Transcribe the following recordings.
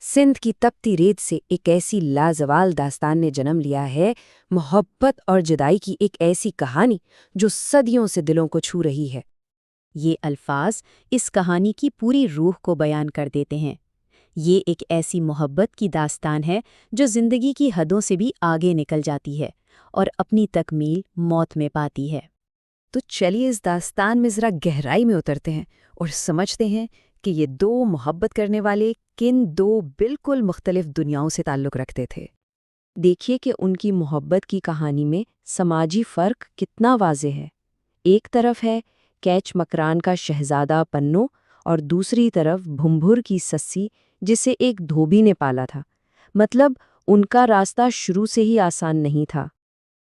सिंध की तपती रेत से एक ऐसी लाजवाल दास्तान ने जन्म लिया है, मोहब्बत और जुदाई की एक ऐसी कहानी जो सदियों से दिलों को छू रही है। ये अल्फाज इस कहानी की पूरी रूह को बयान कर देते हैं। ये एक ऐसी मोहब्बत की दास्तान है जो जिंदगी की हदों से भी आगे निकल जाती है और अपनी तकमील मौत में पाती है। तो चलिए इस दास्तान में ज़रा गहराई में उतरते हैं और समझते हैं कि ये दो मोहब्बत करने वाले किन दो बिल्कुल मुख्तलिफ दुनियाओं से ताल्लुक़ रखते थे। देखिए कि उनकी मोहब्बत की कहानी में समाजी फ़र्क कितना वाज़ेह है। एक तरफ है कैच मकरान का शहज़ादा पन्नो और दूसरी तरफ भुंभुर की सस्सी जिसे एक धोबी ने पाला था। मतलब उनका रास्ता शुरू से ही आसान नहीं था।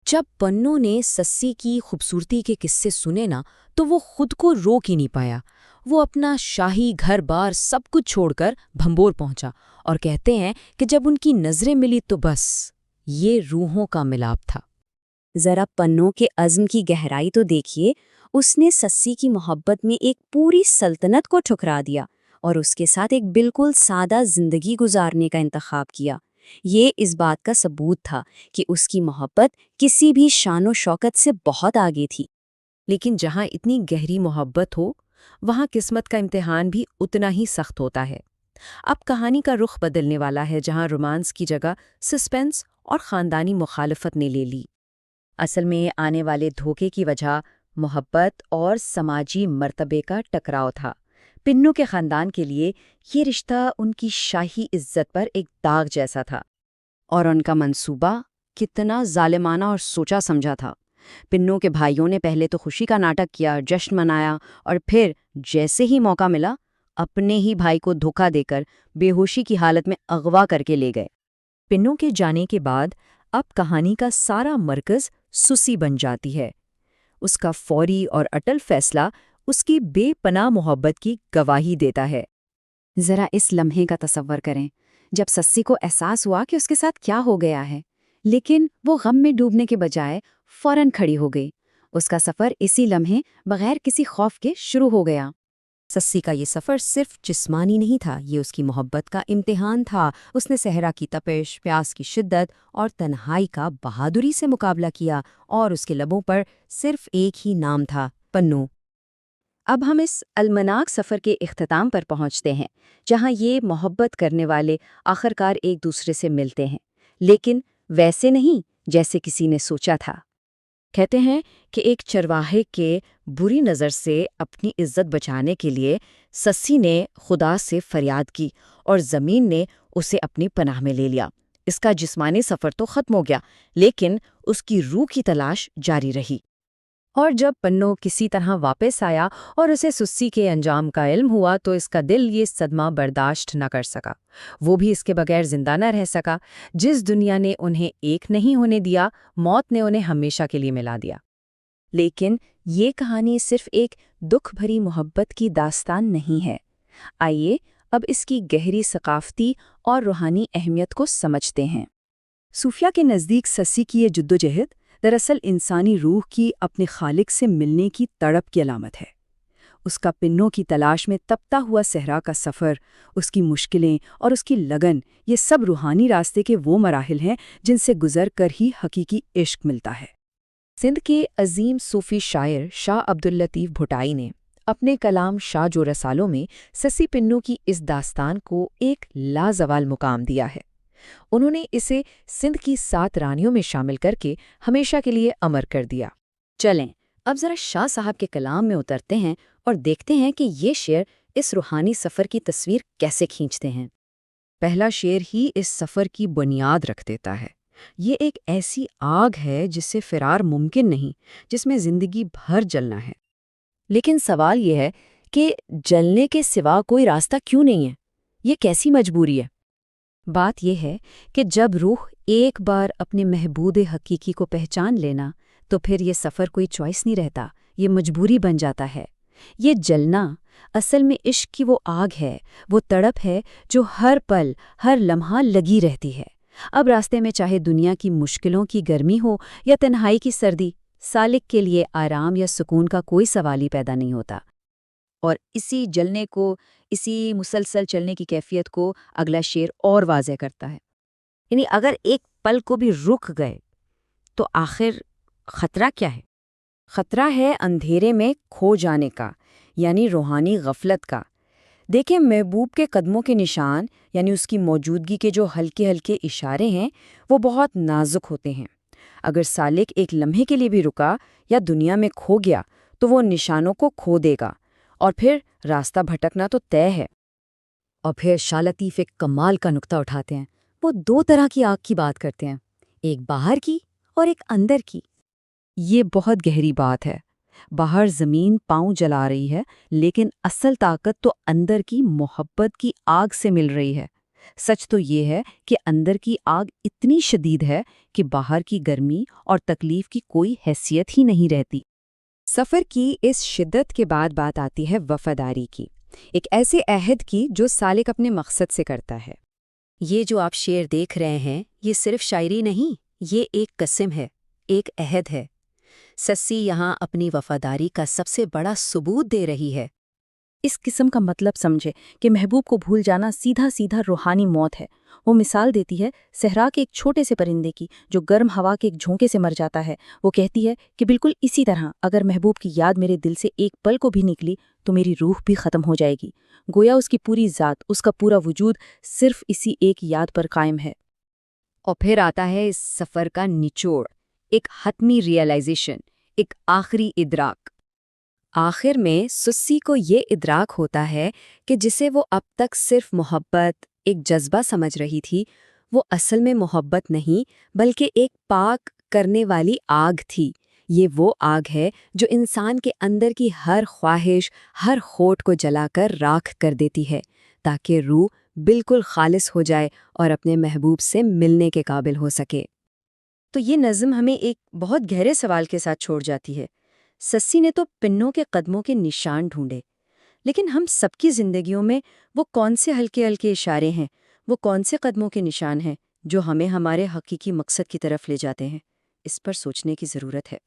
जब पन्नू ने सस्सी की खूबसूरती के किस्से सुने ना, तो वो खुद को रोक ही नहीं पाया। वो अपना शाही घर बार सब कुछ छोड़कर भंबोर पहुंचा और कहते हैं कि जब उनकी नज़रें मिली तो बस ये रूहों का मिलाप था। ज़रा पन्नों के अज़्म की गहराई तो देखिए। उसने सस्सी की मोहब्बत में एक पूरी सल्तनत को ठुकरा दिया और उसके साथ एक बिल्कुल सादा ज़िंदगी गुजारने का इंतखाब किया। ये इस बात का सबूत था कि उसकी मोहब्बत किसी भी शानो शौकत से बहुत आगे थी। लेकिन जहाँ इतनी गहरी मोहब्बत हो, वहाँ किस्मत का इम्तिहान भी उतना ही सख्त होता है। अब कहानी का रुख बदलने वाला है, जहाँ रोमांस की जगह सस्पेंस और ख़ानदानी मुखालफत ने ले ली। असल में आने वाले धोखे की वजह मोहब्बत और समाजी मर्तबे का टकराव था। पिन्नू के ख़ानदान के लिए ये रिश्ता उनकी शाही इज्जत पर एक दाग जैसा था। और उनका मंसूबा कितना जालिमाना और सोचा समझा था। पिन्नू के भाइयों ने पहले तो खुशी का नाटक किया, जश्न मनाया, और फिर जैसे ही मौका मिला अपने ही भाई को धोखा देकर बेहोशी की हालत में अगवा करके ले गए। पिन्नू के जाने के बाद अब कहानी का सारा मरकज़ सुसी बन जाती है। उसका फौरी और अटल फैसला उसकी बेपनाह मोहब्बत की गवाही देता है। ज़रा इस लम्हे का तसव्वुर करें, जब सस्सी को एहसास हुआ कि उसके साथ क्या हो गया है, लेकिन वो गम में डूबने के बजाय फौरन खड़ी हो गई। उसका सफ़र इसी लम्हे बगैर किसी खौफ के शुरू हो गया। सस्सी का ये सफ़र सिर्फ जिस्मानी नहीं था, ये उसकी मोहब्बत का इम्तिहान था। उसने सहरा की तपिश, प्यास की शिद्दत और तन्हाई का बहादुरी से मुकाबला किया, और उसके लबों पर सिर्फ एक ही नाम था, पन्नू। अब हम इस अलमनाक सफ़र के इख्तिताम पर पहुंचते हैं, जहां ये मोहब्बत करने वाले आखिरकार एक दूसरे से मिलते हैं, लेकिन वैसे नहीं जैसे किसी ने सोचा था। कहते हैं कि एक चरवाहे के बुरी नज़र से अपनी इज्जत बचाने के लिए सस्सी ने खुदा से फरियाद की और ज़मीन ने उसे अपनी पनाह में ले लिया। इसका जिस्मानी सफ़र तो ख़त्म हो गया, लेकिन उसकी रूह की तलाश जारी रही। और जब पन्नो किसी तरह वापस आया और उसे सस्सी के अंजाम का इल्म हुआ, तो इसका दिल ये सदमा बर्दाश्त न कर सका। वो भी इसके बगैर जिंदा न रह सका। जिस दुनिया ने उन्हें एक नहीं होने दिया, मौत ने उन्हें हमेशा के लिए मिला दिया। लेकिन ये कहानी सिर्फ एक दुख भरी मोहब्बत की दास्तान नहीं है। आइए अब इसकी गहरी सकाफ़ती और रूहानी अहमियत को समझते हैं। सूफिया के नज़दीक सस्सी की ये जद्दोजहद दरअसल इंसानी रूह की अपने खालिक से मिलने की तड़प की अलामत है। उसका पिन्नों की तलाश में तपता हुआ सहरा का सफ़र, उसकी मुश्किलें और उसकी लगन, ये सब रूहानी रास्ते के वो मराहिल हैं जिनसे गुजर कर ही हकीकी इश्क मिलता है। सिंध के अजीम सूफी शायर शाह अब्दुल लतीफ़ भुटाई ने अपने कलाम शाह जो रसालों में सस्सी पिन्नू की इस दास्तान को एक लाजवाल मुकाम दिया है। उन्होंने इसे सिंध की 7 रानियों में शामिल करके हमेशा के लिए अमर कर दिया। चलें अब ज़रा शाह साहब के कलाम में उतरते हैं और देखते हैं कि ये शेर इस रूहानी सफ़र की तस्वीर कैसे खींचते हैं। पहला शेर ही इस सफ़र की बुनियाद रख देता है। ये एक ऐसी आग है जिससे फ़िरार मुमकिन नहीं, जिसमें ज़िंदगी भर जलना है। लेकिन सवाल ये है कि जलने के सिवा कोई रास्ता क्यों नहीं है? ये कैसी मजबूरी है? बात यह है कि जब रूह एक बार अपने महबूद हकीकी को पहचान लेना, तो फिर ये सफ़र कोई चॉइस नहीं रहता, ये मजबूरी बन जाता है। ये जलना असल में इश्क की वो आग है, वो तड़प है जो हर पल, हर लम्हा लगी रहती है। अब रास्ते में चाहे दुनिया की मुश्किलों की गर्मी हो या तन्हाई की सर्दी, سالک کے لیے آرام یا سکون کا کوئی سوال ہی پیدا نہیں ہوتا۔ اور اسی مسلسل چلنے کی کیفیت کو اگلا شعر اور واضح کرتا ہے۔ یعنی اگر ایک پل کو بھی رک گئے تو آخر خطرہ کیا ہے؟ خطرہ ہے اندھیرے میں کھو جانے کا، یعنی روحانی غفلت کا۔ دیکھیں محبوب کے قدموں کے نشان، یعنی اس کی موجودگی کے جو ہلکے ہلکے اشارے ہیں، وہ بہت نازک ہوتے ہیں۔ اگر سالک ایک لمحے کے لیے بھی رکا یا دنیا میں کھو گیا تو وہ نشانوں کو کھو دے گا، اور پھر راستہ بھٹکنا تو طے ہے۔ اور پھر شاہ لطیف ایک کمال کا نقطہ اٹھاتے ہیں۔ وہ دو طرح کی آگ کی بات کرتے ہیں، ایک باہر کی اور ایک اندر کی۔ یہ بہت گہری بات ہے۔ باہر زمین پاؤں جلا رہی ہے، لیکن اصل طاقت تو اندر کی محبت کی آگ سے مل رہی ہے۔ سچ تو یہ ہے کہ اندر کی آگ اتنی شدید ہے کہ باہر کی گرمی اور تکلیف کی کوئی حیثیت ہی نہیں رہتی۔ سفر کی اس شدت کے بعد بات آتی ہے وفاداری کی، ایک ایسے عہد کی جو سالک اپنے مقصد سے کرتا ہے۔ یہ جو آپ شعر دیکھ رہے ہیں، یہ صرف شاعری نہیں، یہ ایک قسم ہے، ایک عہد ہے۔ سسی یہاں اپنی وفاداری کا سب سے بڑا ثبوت دے رہی ہے۔ اس قسم کا مطلب سمجھے کہ محبوب کو بھول جانا سیدھا سیدھا روحانی موت ہے۔ وہ مثال دیتی ہے صحرا کے ایک چھوٹے سے پرندے کی جو گرم ہوا کے ایک جھونکے سے مر جاتا ہے۔ وہ کہتی ہے کہ بالکل اسی طرح اگر محبوب کی یاد میرے دل سے ایک پل کو بھی نکلی تو میری روح بھی ختم ہو جائے گی۔ گویا اس کی پوری ذات، اس کا پورا وجود صرف اسی ایک یاد پر قائم ہے۔ اور پھر آتا ہے اس سفر کا نچوڑ، ایک حتمی ریئلائزیشن، ایک آخری ادراک۔ آخر میں سسی کو یہ ادراک ہوتا ہے کہ جسے وہ اب تک صرف محبت، ایک جذبہ سمجھ رہی تھی، وہ اصل میں محبت نہیں بلکہ ایک پاک کرنے والی آگ تھی۔ یہ وہ آگ ہے جو انسان کے اندر کی ہر خواہش، ہر خوٹ کو جلا کر راکھ کر دیتی ہے، تاکہ روح بالکل خالص ہو جائے اور اپنے محبوب سے ملنے کے قابل ہو سکے۔ تو یہ نظم ہمیں ایک بہت گہرے سوال کے ساتھ چھوڑ جاتی ہے۔ سسی نے تو پنوں کے قدموں کے نشان ڈھونڈے، لیکن ہم سب کی زندگیوں میں وہ کون سے ہلکے ہلکے اشارے ہیں، وہ کون سے قدموں کے نشان ہیں جو ہمیں ہمارے حقیقی مقصد کی طرف لے جاتے ہیں؟ اس پر سوچنے کی ضرورت ہے۔